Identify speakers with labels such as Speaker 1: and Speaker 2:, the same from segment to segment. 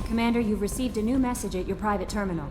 Speaker 1: Commander, you've received a new message at your private terminal.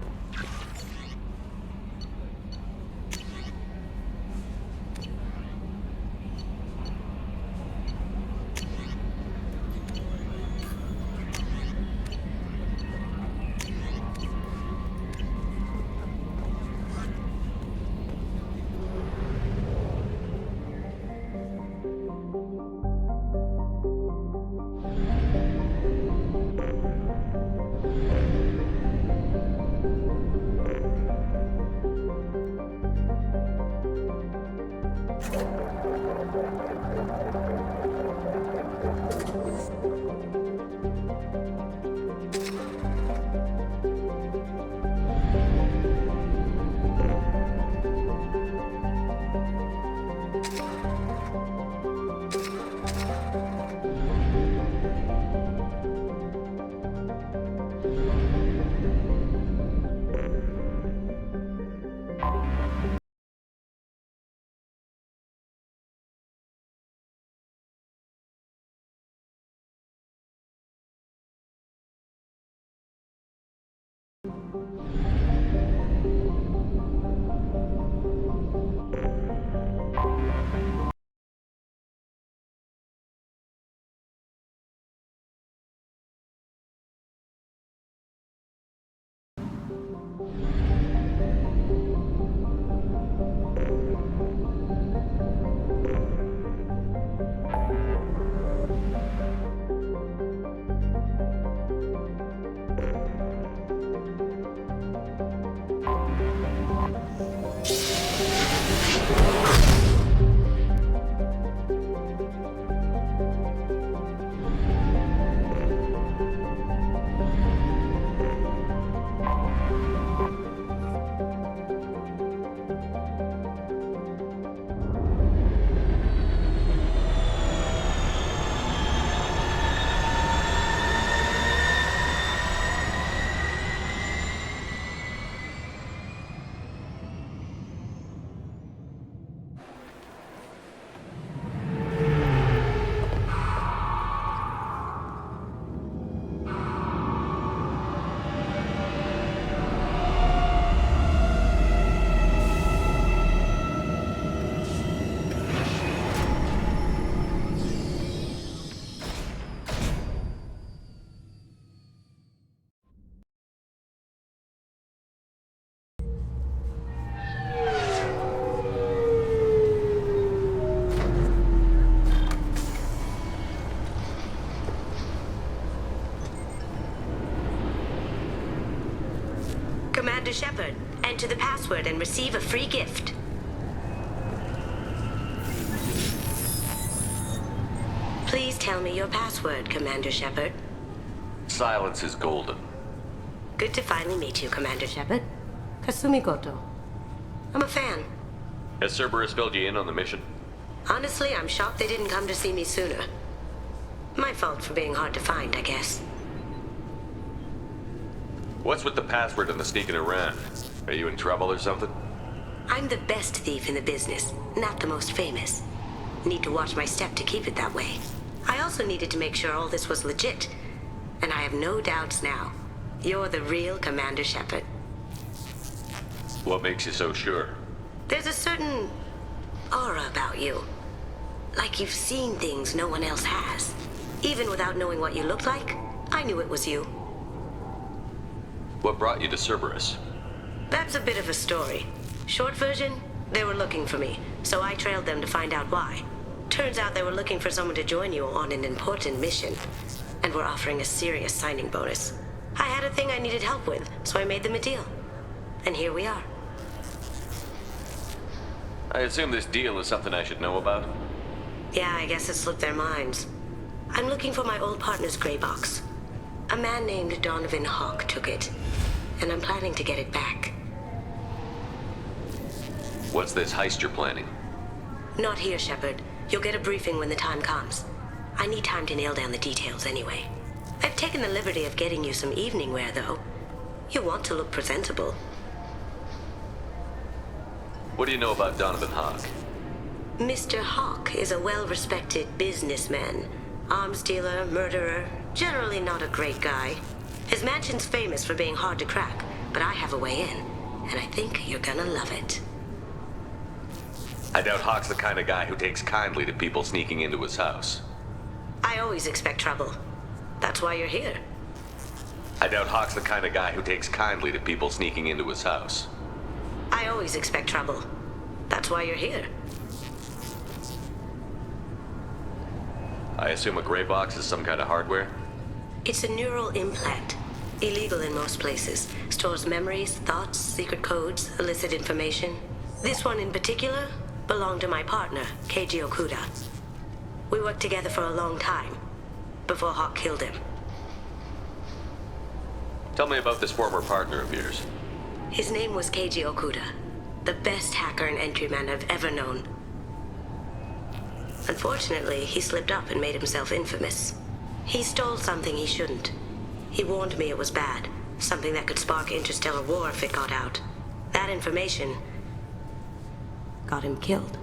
Speaker 2: Commander Shepard, enter the password and receive a free gift. Please tell me your password, Commander Shepard.
Speaker 3: Silence is golden.
Speaker 2: Good to finally meet you, Commander Shepard. Kasumi Goto. I'm a fan.
Speaker 3: Has Cerberus filled you in on the mission?
Speaker 2: Honestly, I'm shocked they didn't come to see me sooner. My fault for being hard to find, I guess.
Speaker 3: What's with the password and the sneaking around? Are you in trouble or something?
Speaker 2: I'm the best thief in the business, not the most famous. Need to watch my step to keep it that way. I also needed to make sure all this was legit. And I have no doubts now. You're the real Commander Shepard.
Speaker 3: What makes you so sure?
Speaker 2: There's a certain aura about you. Like you've seen things no one else has. Even without knowing what you looked like, I knew it was you.
Speaker 3: What brought you to Cerberus?
Speaker 2: That's a bit of a story. Short version, they were looking for me, so I trailed them to find out why. Turns out they were looking for someone to join you on an important mission, and were offering a serious signing bonus. I had a thing I needed help with, so I made them a deal. And here we are.
Speaker 3: I assume this deal is something I should know about?
Speaker 2: Yeah, I guess it slipped their minds. I'm looking for my old partner's gray box. A man named Donovan Hawk took it, and I'm planning to get it back.
Speaker 3: What's this heist you're planning?
Speaker 2: Not here, Shepard. You'll get a briefing when the time comes. I need time to nail down the details anyway. I've taken the liberty of getting you some evening wear, though. You want to look presentable.
Speaker 3: What do you know about Donovan Hawk?
Speaker 2: Mr. Hawk is a well-respected businessman. Arms dealer, murderer, generally not a great guy. His mansion's famous for being hard to crack, but I have a way in, and I think you're gonna love it.
Speaker 3: I doubt Hawk's the kind of guy who takes kindly to people sneaking into his house.
Speaker 2: I always expect trouble. That's why you're here.
Speaker 3: I doubt Hawk's the kind of guy who takes kindly to people sneaking into his house.
Speaker 2: I always expect trouble. That's why you're here.
Speaker 3: I assume a gray box is some kind of hardware?
Speaker 2: It's a neural implant. Illegal in most places. Stores memories, thoughts, secret codes, illicit information. This one in particular belonged to my partner, Keiji Okuda. We worked together for a long time, before Hawk killed him.
Speaker 3: Tell me about this former partner of yours.
Speaker 2: His name was Keiji Okuda, the best hacker and entryman I've ever known. Unfortunately, he slipped up and made himself infamous. He stole something he shouldn't. He warned me it was bad, something that could spark interstellar war if it got out. That information got him killed.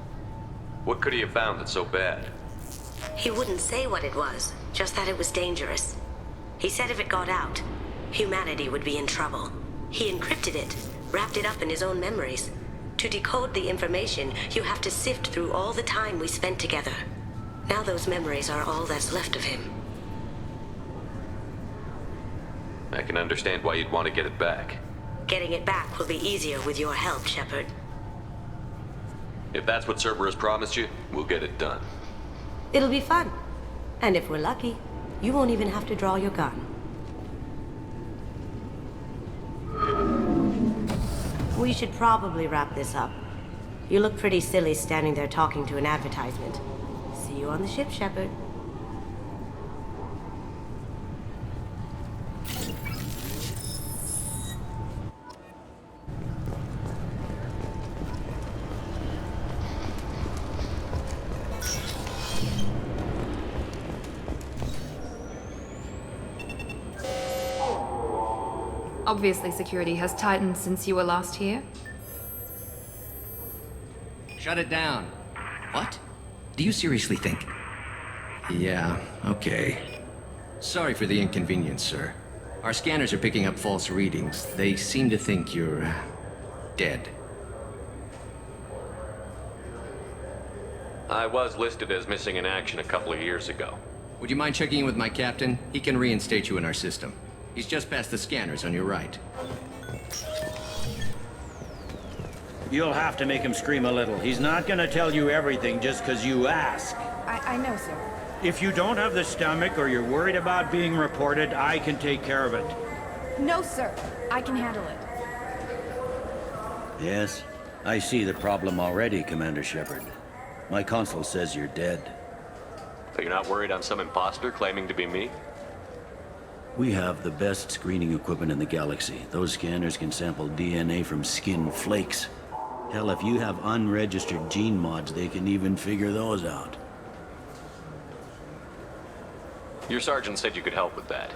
Speaker 3: What could he have found that's so bad?
Speaker 2: He wouldn't say what it was, just that it was dangerous. He said if it got out, humanity would be in trouble. He encrypted it, wrapped it up in his own memories. To decode the information, you have to sift through all the time we spent together. Now those memories are all that's left of him.
Speaker 3: I can understand why you'd want to get it back.
Speaker 2: Getting it back will be easier with your help, Shepard.
Speaker 3: If that's what Cerberus promised you, we'll get it done.
Speaker 2: It'll be fun. And if we're lucky, you won't even have to draw your gun. We should probably wrap this up. You look pretty silly standing there talking to an advertisement. See you on the ship, Shepard.
Speaker 4: Obviously, security has tightened since you were last here.
Speaker 5: Shut it down. What? Do you seriously think? Yeah, okay. Sorry for the inconvenience, sir. Our scanners are picking up false readings. They seem to think you're dead.
Speaker 3: I was listed as missing in action a couple of years ago.
Speaker 5: Would you mind checking in with my captain? He can reinstate you in our system. He's just past the scanners on your right.
Speaker 6: You'll have to make him scream a little. He's not gonna tell you everything just because you ask.
Speaker 7: I know, sir.
Speaker 6: If you don't have the stomach or you're worried about being reported, I can take care of it.
Speaker 7: No, sir. I can handle it.
Speaker 6: Yes, I see the problem already, Commander Shepard. My console says you're dead.
Speaker 3: So you're not worried I'm some imposter claiming to be me?
Speaker 6: We have the best screening equipment in the galaxy. Those scanners can sample DNA from skin flakes. Hell, if you have unregistered gene mods, they can even figure those out.
Speaker 3: Your sergeant said you could help with that.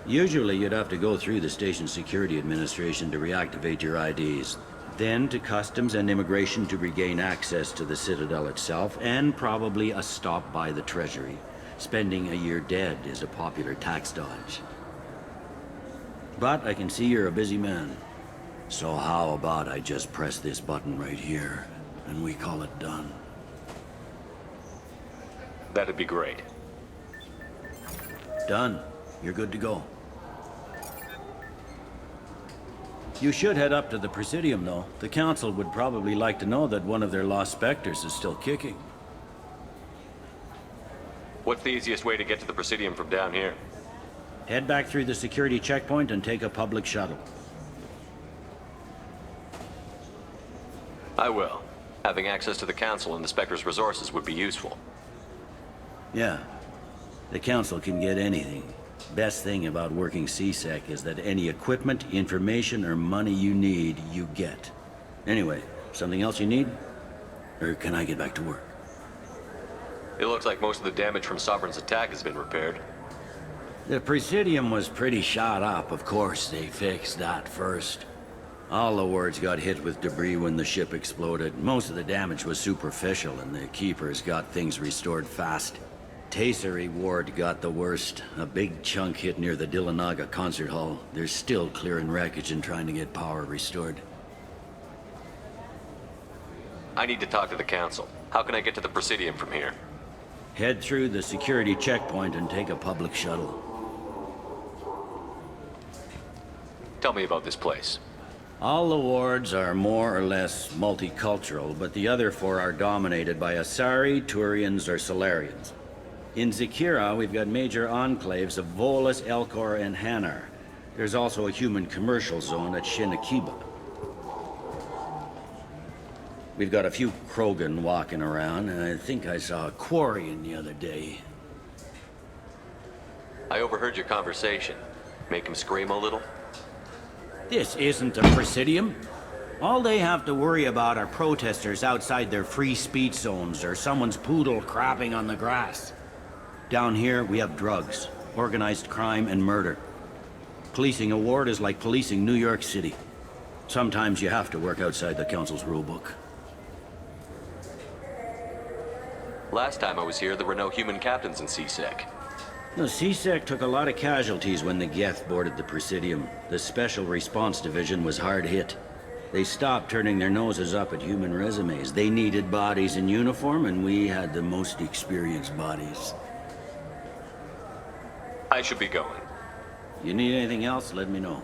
Speaker 6: Usually you'd have to go through the station security administration to reactivate your IDs. Then to customs and immigration to regain access to the Citadel itself, and probably a stop by the Treasury. Spending a year dead is a popular tax dodge. But I can see you're a busy man. So how about I just press this button right here, and we call it done?
Speaker 3: That'd be great.
Speaker 6: Done. You're good to go. You should head up to the Presidium, though. The Council would probably like to know that one of their lost specters is still kicking.
Speaker 3: What's the easiest way to get to the Presidium from down here?
Speaker 6: Head back through the security checkpoint and take a public shuttle.
Speaker 3: I will. Having access to the Council and the Spectre's resources would be useful.
Speaker 6: Yeah. The Council can get anything. Best thing about working CSEC is that any equipment, information, or money you need, you get. Anyway, something else you need? Or can I get back to work?
Speaker 3: It looks like most of the damage from Sovereign's attack has been repaired.
Speaker 6: The Presidium was pretty shot up. Of course, they fixed that first. All the wards got hit with debris when the ship exploded. Most of the damage was superficial, and the Keepers got things restored fast. Tasery Ward got the worst. A big chunk hit near the Dillanaga concert hall. They're still clearing wreckage and trying to get power restored.
Speaker 3: I need to talk to the Council. How can I get to the Presidium from here?
Speaker 6: Head through the security checkpoint and take a public shuttle.
Speaker 3: Tell me about this place.
Speaker 6: All the wards are more or less multicultural, but the other four are dominated by Asari, Turians, or Solarians. In Zakira, we've got major enclaves of Volus, Elcor, and Hanar. There's also a human commercial zone at Shinakiba. We've got a few Krogan walking around, and I think I saw a Quarian the other day.
Speaker 3: I overheard your conversation. Make him scream a little?
Speaker 6: This isn't a Presidium. All they have to worry about are protesters outside their free speech zones or someone's poodle crapping on the grass. Down here, we have drugs, organized crime, and murder. Policing a ward is like policing New York City. Sometimes you have to work outside the Council's rulebook.
Speaker 3: Last time I was here, there were no human captains in CSEC.
Speaker 6: The CSEC took a lot of casualties when the Geth boarded the Presidium. The Special Response Division was hard hit. They stopped turning their noses up at human resumes. They needed bodies in uniform, and we had the most experienced bodies.
Speaker 3: I should be going.
Speaker 6: You need anything else, let me know.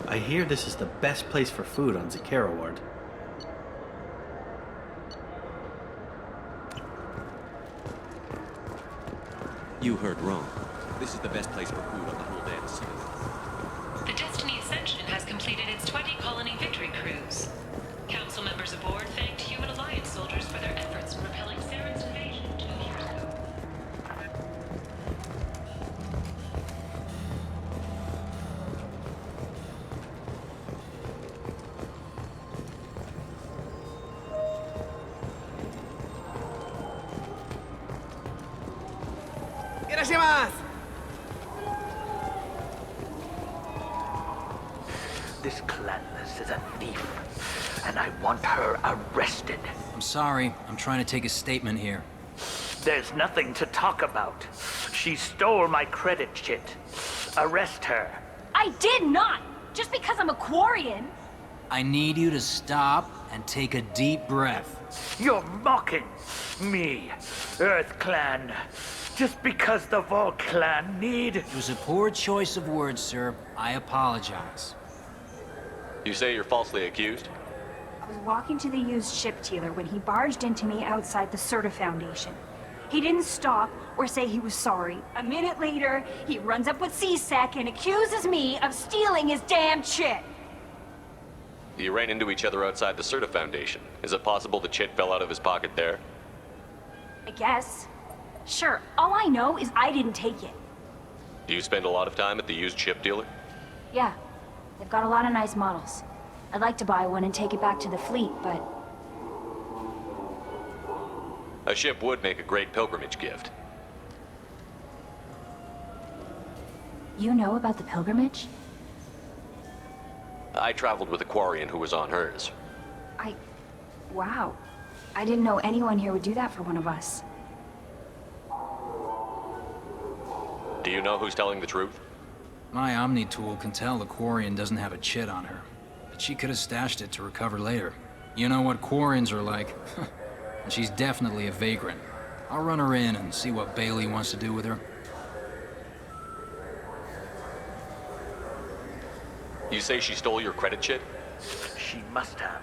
Speaker 8: I hear this is the best place for food on Zakira Ward.
Speaker 9: You heard wrong. This is the best place for food on the whole damn Citadel.
Speaker 10: The Destiny Ascension has completed its 20-colony victory cruise. Council members aboard thanked Human Alliance soldiers for their efforts in repelling Saren's invasion 2 years ago.
Speaker 11: This clanless is a thief, and I want her arrested.
Speaker 12: I'm sorry. I'm trying to take a statement here.
Speaker 11: There's nothing to talk about. She stole my credit chit. Arrest her.
Speaker 1: I did not! Just because I'm a Quarian!
Speaker 12: I need you to stop and take a deep breath.
Speaker 11: You're mocking me, Earth Clan. Just because the Vol Clan need...
Speaker 12: It was a poor choice of words, sir. I apologize.
Speaker 3: You say you're falsely accused?
Speaker 1: I was walking to the used ship dealer when he barged into me outside the Serta Foundation. He didn't stop or say he was sorry. A minute later, he runs up with CSEC and accuses me of stealing his damn chit.
Speaker 3: You ran into each other outside the Serta Foundation. Is it possible the chit fell out of his pocket there?
Speaker 1: I guess. Sure, all I know is I didn't take it.
Speaker 3: Do you spend a lot of time at the used ship dealer?
Speaker 1: Yeah, they've got a lot of nice models. I'd like to buy one and take it back to the fleet, but...
Speaker 3: A ship would make a great pilgrimage gift.
Speaker 1: You know about the pilgrimage?
Speaker 3: I traveled with a Quarian who was on hers.
Speaker 1: Wow. I didn't know anyone here would do that for one of us.
Speaker 3: Do you know who's telling the truth?
Speaker 12: My Omni tool can tell the Quarian doesn't have a chit on her, but she could have stashed it to recover later. You know what Quarians are like. And she's definitely a vagrant. I'll run her in and see what Bailey wants to do with her.
Speaker 3: You say she stole your credit chit?
Speaker 11: She must have.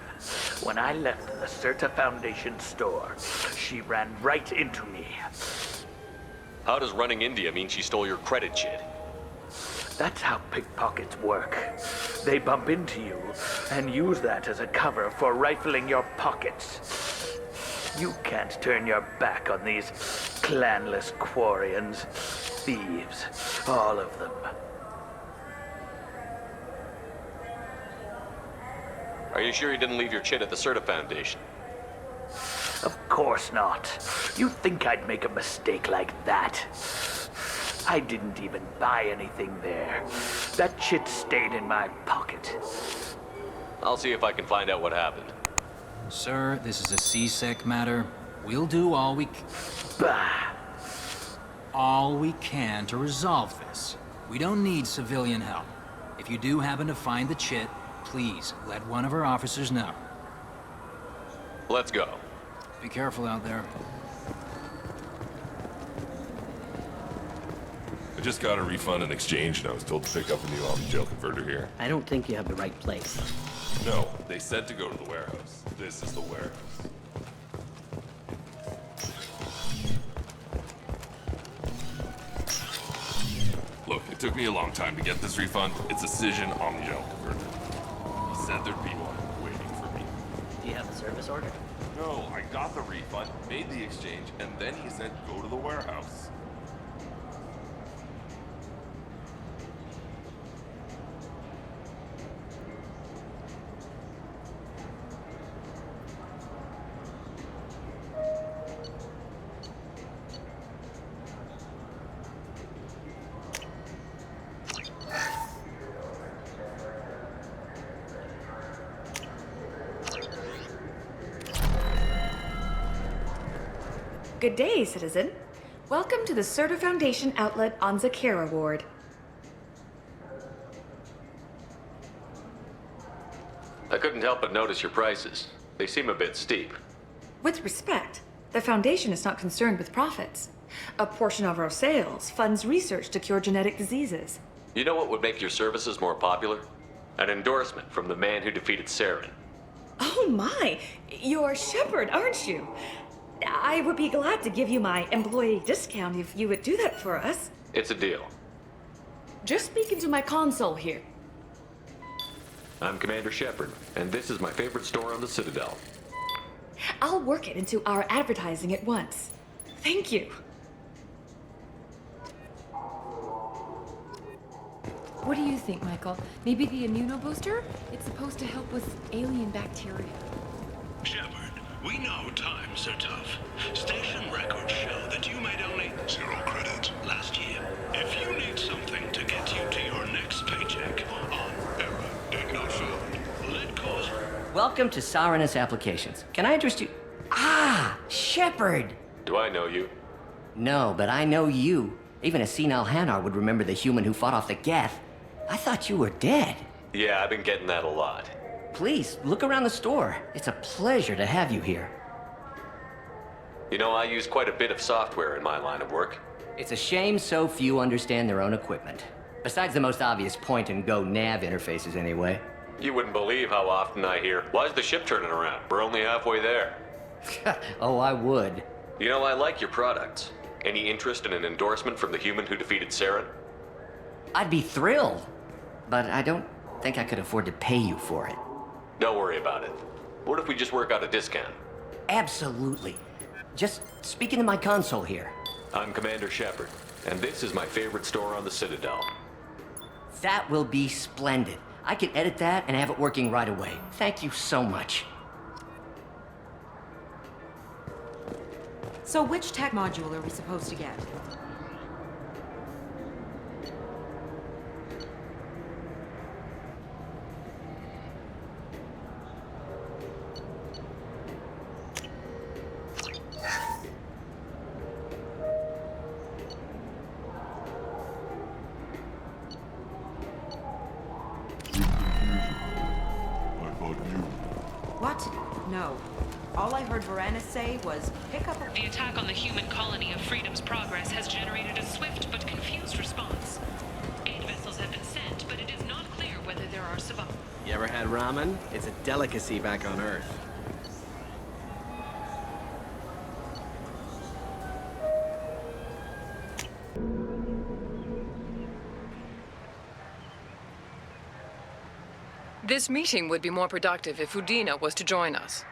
Speaker 11: When I left the Serta Foundation store, she ran right into me.
Speaker 3: How does running into you mean she stole your credit chit?
Speaker 11: That's how pickpockets work. They bump into you and use that as a cover for rifling your pockets. You can't turn your back on these clanless Quarians. Thieves, all of them.
Speaker 3: Are you sure you didn't leave your chit at the Serta Foundation?
Speaker 11: Of course not. You think I'd make a mistake like that? I didn't even buy anything there. That shit stayed in my pocket.
Speaker 3: I'll see if I can find out what happened.
Speaker 12: Sir, this is a C-Sec matter. We'll do all we can to resolve this. We don't need civilian help. If you do happen to find the chit, please let one of our officers know.
Speaker 3: Let's go.
Speaker 12: Be careful out there.
Speaker 13: I just got a refund and exchange, and I was told to pick up a new Omni-Gel converter here.
Speaker 14: I don't think you have the right place.
Speaker 13: No, they said to go to the warehouse. This is the warehouse. Look, it took me a long time to get this refund. It's a Cision Omni-Gel converter. He said there'd be one waiting for me.
Speaker 14: Do you have a service order?
Speaker 13: No, I got the refund, made the exchange, and then he said go to the warehouse.
Speaker 15: Good day, citizen. Welcome to the Certa Foundation outlet on Zakera Ward.
Speaker 3: I couldn't help but notice your prices. They seem a bit steep.
Speaker 15: With respect, the Foundation is not concerned with profits. A portion of our sales funds research to cure genetic diseases.
Speaker 3: You know what would make your services more popular? An endorsement from the man who defeated Saren.
Speaker 15: Oh my! You're Shepard, aren't you? I would be glad to give you my employee discount if you would do that for us.
Speaker 3: It's a deal.
Speaker 15: Just speak into my console here.
Speaker 3: I'm Commander Shepard, and this is my favorite store on the Citadel.
Speaker 15: I'll work it into our advertising at once. Thank you.
Speaker 4: What do you think, Michael? Maybe the immunobooster? It's supposed to help with alien bacteria.
Speaker 16: Shepard, we know times are tough. Station records show that you made only 0 credits last year. If you need something to get you to your next paycheck on error did not found, let cause.
Speaker 14: Welcome to Saranus Applications. Can I interest you? Ah, Shepard!
Speaker 3: Do I know you?
Speaker 14: No, but I know you. Even a senile Hanar would remember the human who fought off the Geth. I thought you were dead.
Speaker 3: Yeah, I've been getting that a lot.
Speaker 14: Please, look around the store. It's a pleasure to have you here.
Speaker 3: You know, I use quite a bit of software in my line of work.
Speaker 14: It's a shame so few understand their own equipment. Besides the most obvious point-and-go nav interfaces, anyway.
Speaker 3: You wouldn't believe how often I hear, "Why's the ship turning around? We're only halfway there."
Speaker 14: Oh, I would.
Speaker 3: You know, I like your products. Any interest in an endorsement from the human who defeated Saren?
Speaker 14: I'd be thrilled. But I don't think I could afford to pay you for it.
Speaker 3: Don't worry about it. What if we just work out a discount?
Speaker 14: Absolutely. Just speak into my console here.
Speaker 3: I'm Commander Shepard, and this is my favorite store on the Citadel.
Speaker 14: That will be splendid. I can edit that and have it working right away. Thank you so much.
Speaker 17: So which tech module are we supposed to get? What? No. All I heard Varanus say was, pick up a...
Speaker 10: The attack on the human colony of Freedom's Progress has generated a swift but confused response. Aid vessels have been sent, but it is not clear whether there are survivors.
Speaker 18: You ever had ramen? It's a delicacy back on Earth.
Speaker 19: This meeting would be more productive if Udina was to join us.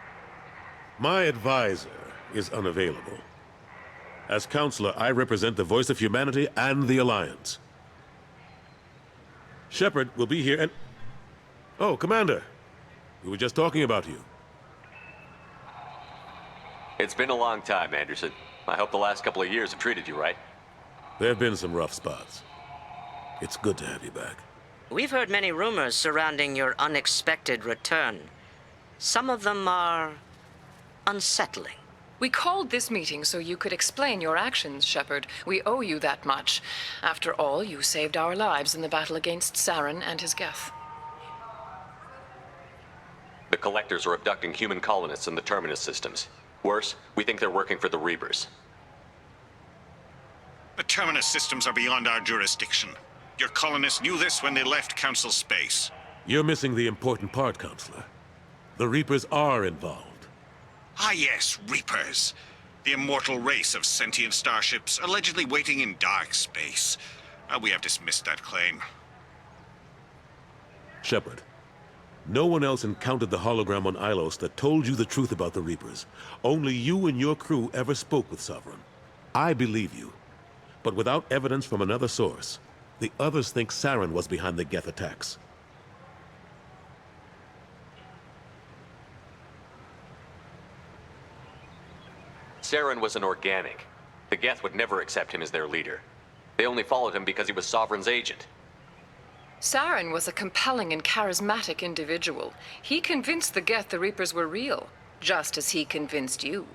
Speaker 20: My advisor is unavailable. As counselor, I represent the voice of humanity and the Alliance. Shepard will be here and... Oh, Commander. We were just talking about you.
Speaker 3: It's been a long time, Anderson. I hope the last couple of years have treated you right.
Speaker 20: There have been some rough spots. It's good to have you back.
Speaker 2: We've heard many rumors surrounding your unexpected return. Some of them are unsettling.
Speaker 19: We called this meeting so you could explain your actions, Shepard. We owe you that much. After all, you saved our lives in the battle against Saren and his Geth.
Speaker 3: The Collectors are abducting human colonists in the Terminus systems. Worse, we think they're working for the Reapers.
Speaker 16: The Terminus systems are beyond our jurisdiction. Your colonists knew this when they left Council space.
Speaker 20: You're missing the important part, Counselor. The Reapers are involved.
Speaker 16: Ah yes, Reapers. The immortal race of sentient starships allegedly waiting in dark space. We have dismissed that claim.
Speaker 20: Shepard, no one else encountered the hologram on Ilos that told you the truth about the Reapers. Only you and your crew ever spoke with Sovereign. I believe you. But without evidence from another source, the others think Saren was behind the Geth attacks.
Speaker 3: Saren was an organic. The Geth would never accept him as their leader. They only followed him because he was Sovereign's agent.
Speaker 19: Saren was a compelling and charismatic individual. He convinced the Geth the Reapers were real, just as he convinced you.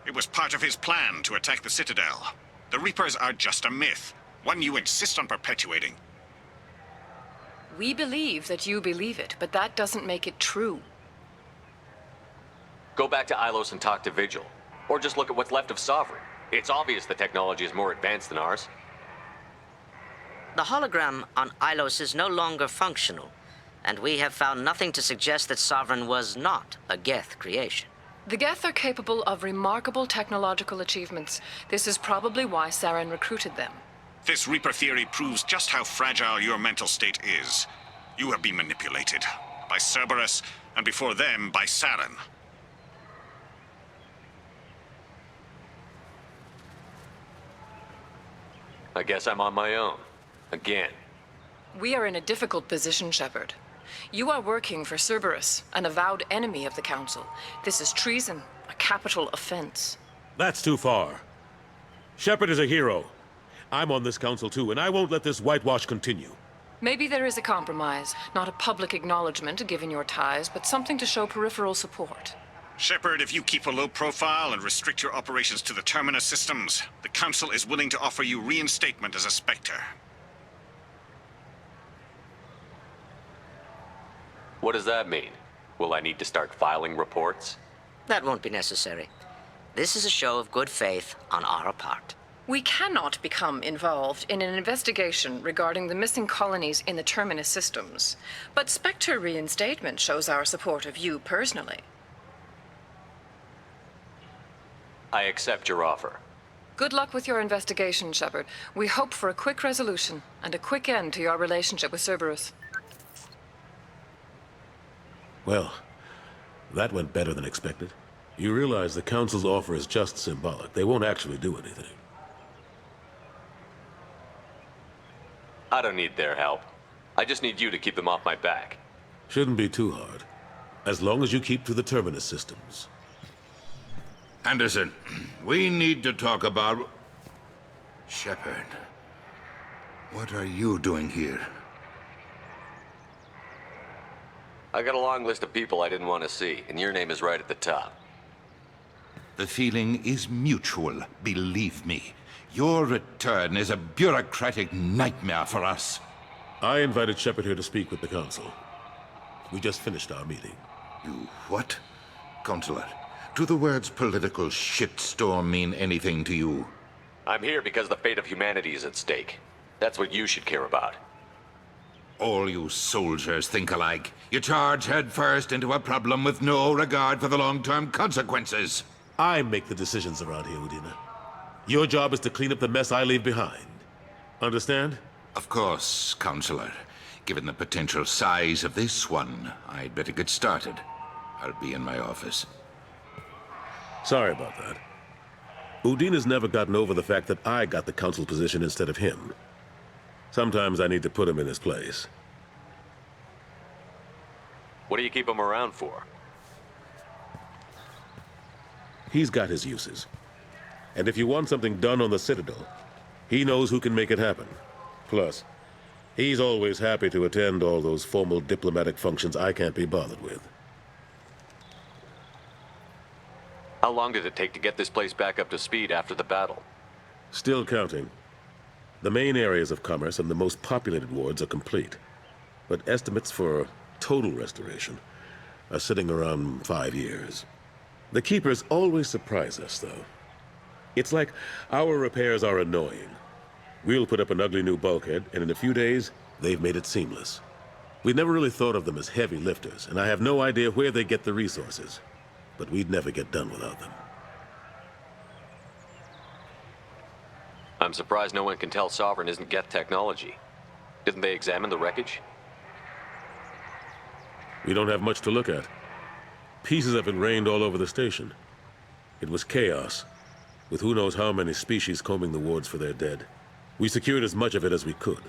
Speaker 16: It was part of his plan to attack the Citadel. The Reapers are just a myth, one you insist on perpetuating.
Speaker 19: We believe that you believe it, but that doesn't make it true.
Speaker 3: Go back to Ilos and talk to Vigil. Or just look at what's left of Sovereign. It's obvious the technology is more advanced than ours.
Speaker 2: The hologram on Ilos is no longer functional, and we have found nothing to suggest that Sovereign was not a Geth creation.
Speaker 19: The Geth are capable of remarkable technological achievements. This is probably why Saren recruited them.
Speaker 16: This Reaper theory proves just how fragile your mental state is. You have been manipulated. By Cerberus, and before them, by Saren.
Speaker 3: I guess I'm on my own. Again.
Speaker 19: We are in a difficult position, Shepard. You are working for Cerberus, an avowed enemy of the Council. This is treason, a capital offense.
Speaker 20: That's too far. Shepard is a hero. I'm on this council too, and I won't let this whitewash continue.
Speaker 19: Maybe there is a compromise. Not a public acknowledgement given your ties, but something to show peripheral support.
Speaker 16: Shepard, if you keep a low profile and restrict your operations to the Terminus systems, the Council is willing to offer you reinstatement as a Spectre.
Speaker 3: What does that mean? Will I need to start filing reports?
Speaker 2: That won't be necessary. This is a show of good faith on our part.
Speaker 19: We cannot become involved in an investigation regarding the missing colonies in the Terminus systems, but Spectre reinstatement shows our support of you personally.
Speaker 3: I accept your offer.
Speaker 19: Good luck with your investigation, Shepard. We hope for a quick resolution and a quick end to your relationship with Cerberus.
Speaker 20: Well, that went better than expected. You realize the Council's offer is just symbolic. They won't actually do anything.
Speaker 3: I don't need their help. I just need you to keep them off my back.
Speaker 20: Shouldn't be too hard. As long as you keep to the Terminus systems.
Speaker 21: Anderson, we need to talk about... Shepard, what are you doing here?
Speaker 3: I got a long list of people I didn't want to see, and your name is right at the top.
Speaker 21: The feeling is mutual, believe me. Your return is a bureaucratic nightmare for us.
Speaker 20: I invited Shepard here to speak with the Council. We just finished our meeting.
Speaker 21: You what? Counselor, do the words political shitstorm mean anything to you?
Speaker 3: I'm here because the fate of humanity is at stake. That's what you should care about.
Speaker 21: All you soldiers think alike. You charge headfirst into a problem with no regard for the long-term consequences.
Speaker 20: I make the decisions around here, Udina. Your job is to clean up the mess I leave behind. Understand?
Speaker 21: Of course, Counselor. Given the potential size of this one, I'd better get started. I'll be in my office.
Speaker 20: Sorry about that. Udina's never gotten over the fact that I got the Council position instead of him. Sometimes I need to put him in his place.
Speaker 3: What do you keep him around for?
Speaker 20: He's got his uses. And if you want something done on the Citadel, he knows who can make it happen. Plus, He's always happy to attend all those formal diplomatic functions I can't be bothered with.
Speaker 3: How long did it take to get this place back up to speed after the battle?
Speaker 20: Still counting. The main areas of commerce and the most populated wards are complete. But estimates for total restoration are sitting around 5 years. The Keepers always surprise us, though. It's like our repairs are annoying. We'll put up an ugly new bulkhead, and in a few days, they've made it seamless. We never really thought of them as heavy lifters, and I have no idea where they get the resources. But we'd never get done without them.
Speaker 3: I'm surprised no one can tell Sovereign isn't Geth technology. Didn't they examine the wreckage?
Speaker 20: We don't have much to look at. Pieces have been rained all over the station. It was chaos, with who knows how many species combing the wards for their dead. We secured as much of it as we could.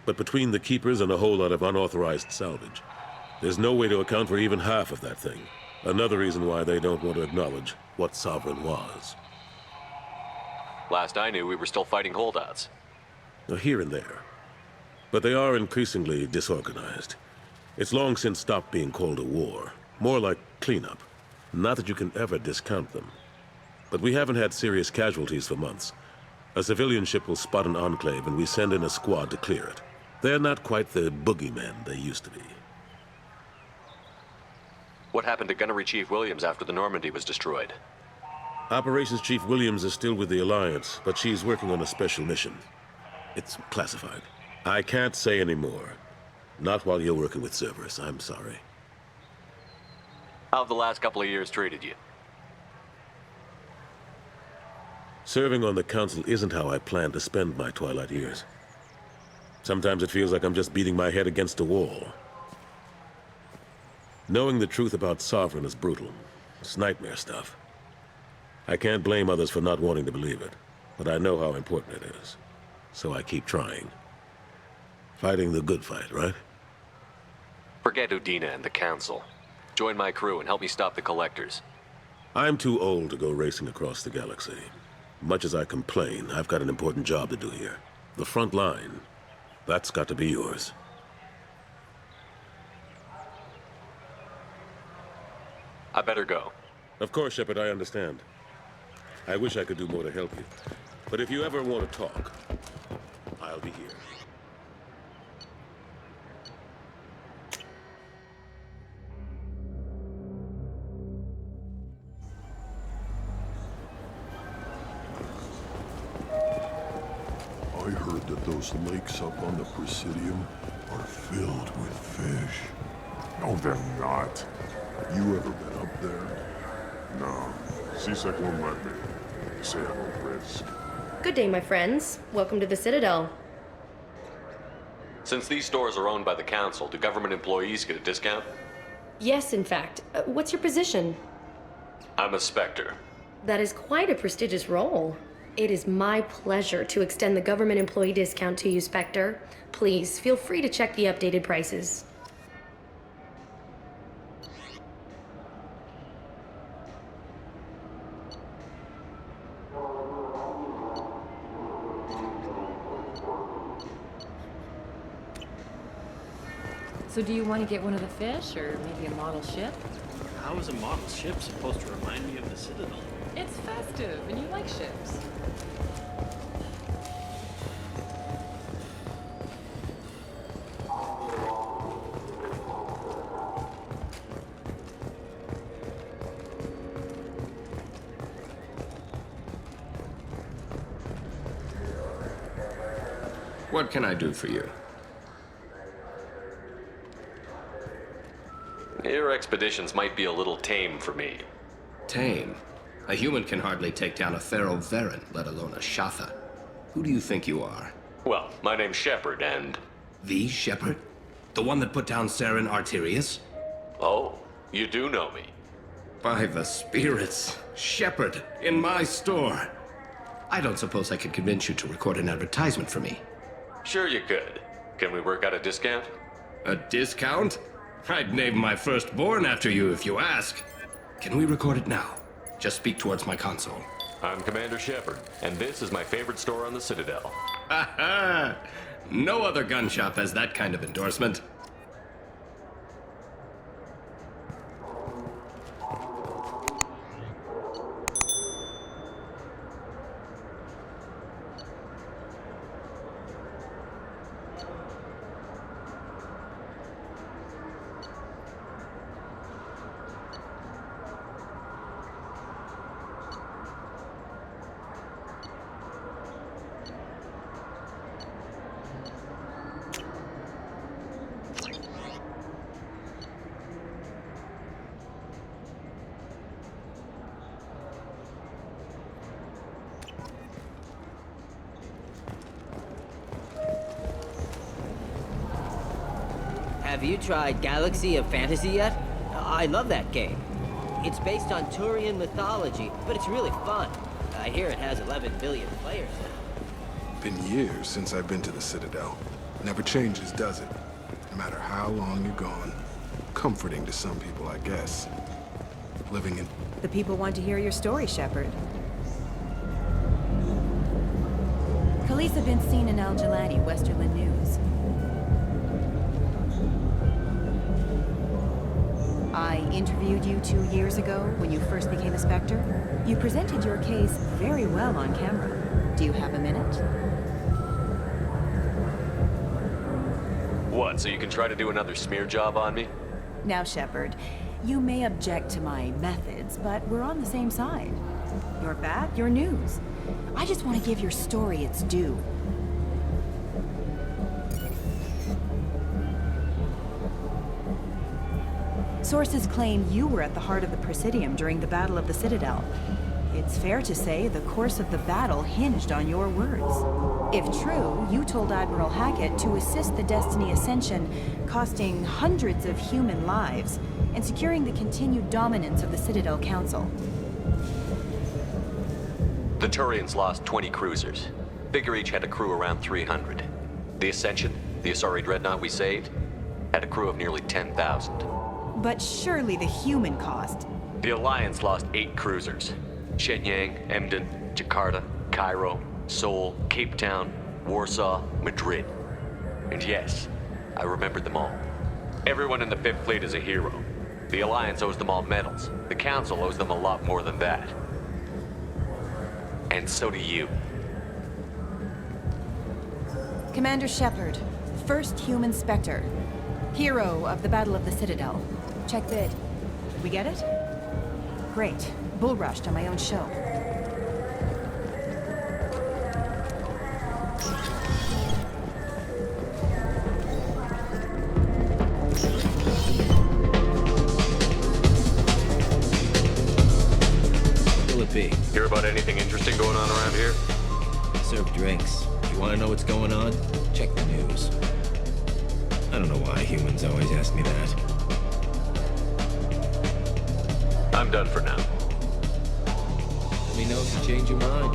Speaker 20: But between the Keepers and a whole lot of unauthorized salvage, there's no way to account for even half of that thing. Another reason why they don't want to acknowledge what Sovereign was.
Speaker 3: Last I knew, we were still fighting holdouts.
Speaker 20: Here and there. But they are increasingly disorganized. It's long since stopped being called a war. More like cleanup. Not that you can ever discount them. But we haven't had serious casualties for months. A civilian ship will spot an enclave and we send in a squad to clear it. They're not quite the boogeymen they used to be.
Speaker 3: What happened to Gunnery Chief Williams after the Normandy was destroyed?
Speaker 20: Operations Chief Williams is still with the Alliance, but she's working on a special mission. It's classified. I can't say any more. Not while you're working with Cerberus, I'm sorry.
Speaker 3: How have the last couple of years treated you?
Speaker 20: Serving on the Council isn't how I plan to spend my twilight years. Sometimes it feels like I'm just beating my head against a wall. Knowing the truth about Sovereign is brutal. It's nightmare stuff. I can't blame others for not wanting to believe it, but I know how important it is. So I keep trying. Fighting the good fight, right?
Speaker 3: Forget Udina and the Council. Join my crew and help me stop the Collectors.
Speaker 20: I'm too old to go racing across the galaxy. Much as I complain, I've got an important job to do here. The front line. That's got to be yours.
Speaker 3: I better go.
Speaker 20: Of course, Shepard, I understand. I wish I could do more to help you. But if you ever want to talk, I'll be here.
Speaker 5: I heard that those lakes up on the Presidium are filled with fish.
Speaker 22: No, they're not.
Speaker 5: You ever been up there?
Speaker 22: No. CSEC won't let me. They say I'm a risk.
Speaker 23: Good day, my friends. Welcome to the Citadel.
Speaker 3: Since these stores are owned by the Council, do government employees get a discount?
Speaker 23: Yes, in fact. What's your position?
Speaker 3: I'm a Spectre.
Speaker 23: That is quite a prestigious role. It is my pleasure to extend the government employee discount to you, Spectre. Please, feel free to check the updated prices.
Speaker 4: So do you want to get one of the fish, or maybe a model ship?
Speaker 8: How is a model ship supposed to remind me of the Citadel?
Speaker 4: It's festive, and you like ships.
Speaker 24: What can I do for you?
Speaker 3: Your expeditions might be a little tame for me.
Speaker 24: Tame? A human can hardly take down a Pharaoh Varen, let alone a Shatha. Who do you think you are?
Speaker 3: Well, my name's Shepard, and...
Speaker 24: The Shepard? The one that put down Saren Arterius?
Speaker 3: Oh, you do know me.
Speaker 24: By the spirits, Shepard, in my store. I don't suppose I could convince you to record an advertisement for me.
Speaker 3: Sure you could. Can we work out a discount?
Speaker 24: A discount? I'd name my firstborn after you if you ask. Can we record it now? Just speak towards my console.
Speaker 3: I'm Commander Shepard, and this is my favorite store on the Citadel.
Speaker 24: Ha! No other gun shop has that kind of endorsement.
Speaker 1: Have you tried Galaxy of Fantasy yet? I love that game. It's based on Turian mythology, but it's really fun. I hear it has 11 billion players now.
Speaker 6: Been years since I've been to the Citadel. Never changes, does it? No matter how long you're gone. Comforting to some people, I guess. Living in...
Speaker 17: The people want to hear your story, Shepard. Khaleesa been seen in Al-Jalani, Westerland News. I interviewed you 2 years ago when you first became a Spectre. You presented your case very well on camera. Do you have a minute?
Speaker 3: What, so you can try to do another smear job on me?
Speaker 17: Now, Shepard, you may object to my methods, but we're on the same side. Your bat, your news. I just want to give your story its due. Sources claim you were at the heart of the Presidium during the Battle of the Citadel. It's fair to say the course of the battle hinged on your words. If true, you told Admiral Hackett to assist the Destiny Ascension, costing hundreds of human lives, and securing the continued dominance of the Citadel Council.
Speaker 3: The Turians lost 20 cruisers. Figure each had a crew around 300. The Ascension, the Asari dreadnought we saved, had a crew of nearly 10,000.
Speaker 17: But surely the human cost.
Speaker 3: The Alliance lost 8 cruisers. Shenyang, Emden, Jakarta, Cairo, Seoul, Cape Town, Warsaw, Madrid. And yes, I remembered them all. Everyone in the 5th Fleet is a hero. The Alliance owes them all medals. The Council owes them a lot more than that. And so do you.
Speaker 17: Commander Shepard, first human Spectre. Hero of the Battle of the Citadel. Check bid. We get it? Great. Bull rushed on my own show.
Speaker 18: Will it be?
Speaker 3: Hear about anything interesting going on around here?
Speaker 18: Serve drinks. You want to know what's going on? Check the news. I don't know why humans always ask me that.
Speaker 3: I'm done for now.
Speaker 18: Let me know if you change your mind.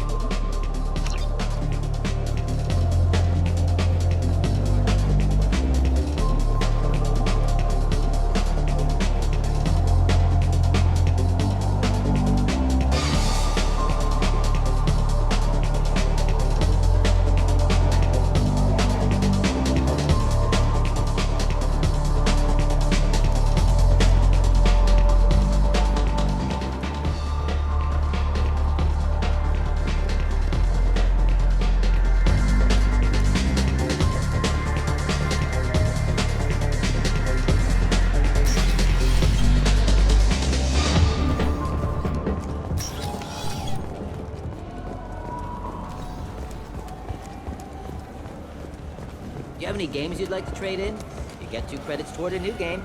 Speaker 1: Do you have any games you'd like to trade in? You get 2 credits toward a new game.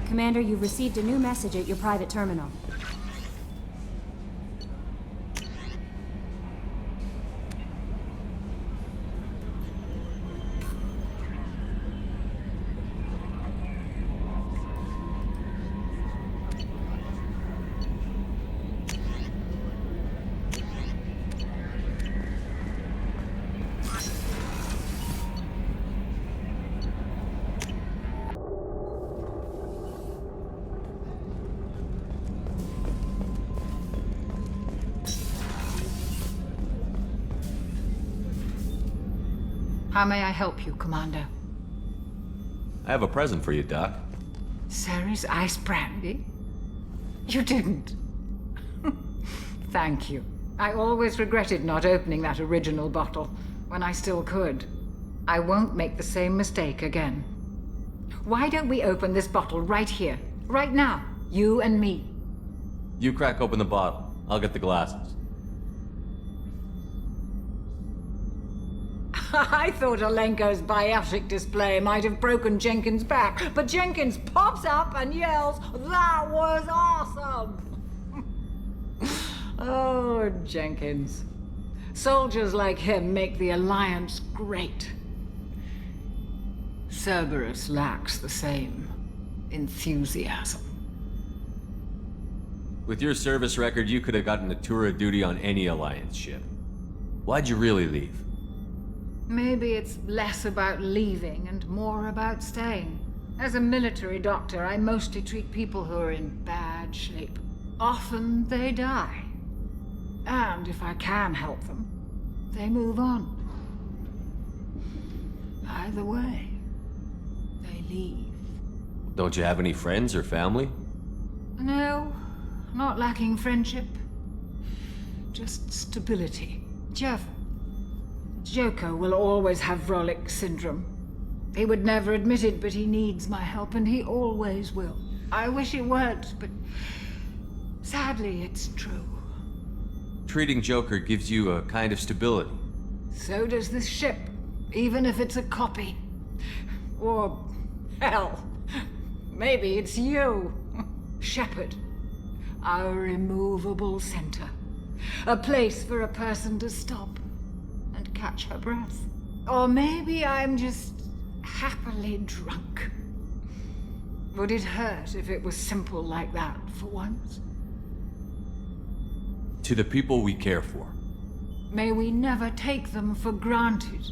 Speaker 7: Commander, you've received a new message at your private terminal.
Speaker 9: How may I help you, Commander?
Speaker 3: I have a present for you, Doc.
Speaker 9: Ceres ice brandy? You didn't. Thank you. I always regretted not opening that original bottle when I still could. I won't make the same mistake again. Why don't we open this bottle right here, right now, you and me?
Speaker 3: You crack open the bottle. I'll get the glasses.
Speaker 9: I thought Alenko's biotic display might have broken Jenkins' back, but Jenkins pops up and yells, "That was awesome!" Oh, Jenkins. Soldiers like him make the Alliance great. Cerberus lacks the same enthusiasm.
Speaker 3: With your service record, you could have gotten a tour of duty on any Alliance ship. Why'd you really leave?
Speaker 9: Maybe it's less about leaving and more about staying. As a military doctor, I mostly treat people who are in bad shape. Often they die. And if I can help them, they move on. Either way, they leave.
Speaker 3: Don't you have any friends or family?
Speaker 9: No, not lacking friendship. Just stability. Jeff, Joko will always have Vrolic syndrome. He would never admit it, but he needs my help, and he always will. I wish it weren't, but sadly, it's true.
Speaker 3: Treating Joker gives you a kind of stability.
Speaker 9: So does this ship, even if it's a copy. Or, hell, maybe it's you, Shepard. Our immovable center. A place for a person to stop and catch her breath. Or maybe I'm just happily drunk. Would it hurt if it was simple like that for once?
Speaker 3: To the people we care for.
Speaker 9: May we never take them for granted.